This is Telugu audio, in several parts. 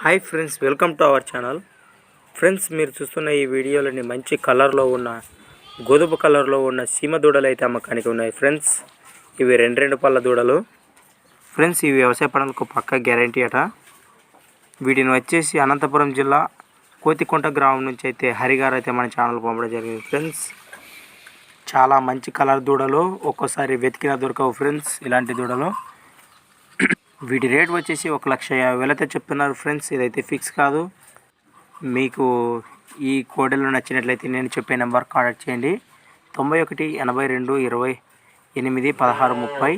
Hi friends, welcome to our channel. Friends, మీరు చూస్తున్న ఈ వీడియోలోని మంచి కలర్లో ఉన్న గోధుమ కలర్లో ఉన్న సీమ దూడలు అయితే అమ్మకానికి ఉన్నాయి. ఫ్రెండ్స్, ఇవి రెండు పళ్ళ దూడలు. ఫ్రెండ్స్, ఇవి వ్యవసాయ పనులకు పక్క గ్యారంటీ అట. వీటిని వచ్చేసి అనంతపురం జిల్లా కోతికొంట గ్రామం నుంచి అయితే హరిగారు అయితే మన ఛానల్ పంపడం జరిగింది. ఫ్రెండ్స్, చాలా మంచి కలర్ దూడలు, ఒక్కోసారి వెతికిన దొరకవు ఫ్రెండ్స్ ఇలాంటి దూడలు. వీటి రేట్ వచ్చేసి 1,50,000 అయితే చెప్తున్నారు ఫ్రెండ్స్. ఇదైతే ఫిక్స్ కాదు. మీకు ఈ కోడలు నచ్చినట్లయితే నేను చెప్పే నెంబర్ కాంటాక్ట్ చేయండి. 91 82 28 16 30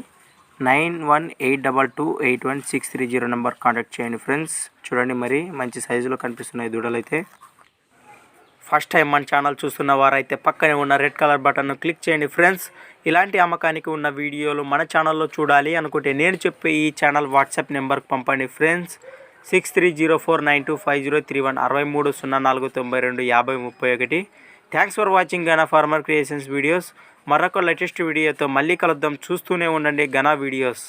9182281630 నెంబర్ కాంటాక్ట్ చేయండి ఫ్రెండ్స్. చూడండి, మరి మంచి సైజులో కనిపిస్తున్నాయి దూడలు అయితే. ఫస్ట్ టైం మన ఛానల్ చూస్తున్న వారైతే పక్కనే ఉన్న రెడ్ కలర్ బటన్ను క్లిక్ చేయండి ఫ్రెండ్స్. ఇలాంటి అమ్మకానికి ఉన్న వీడియోలు మన ఛానల్లో చూడాలి అనుకుంటే నేను చెప్పే ఈ ఛానల్ వాట్సాప్ నెంబర్కి పంపండి ఫ్రెండ్స్. 6304925031 6304925031. థ్యాంక్స్ ఫర్ వాచింగ్ గనా ఫార్మర్ క్రియేషన్స్ వీడియోస్. మరొక లేటెస్ట్ వీడియోతో మళ్ళీ కలుద్దాం. చూస్తూనే ఉండండి గనా వీడియోస్.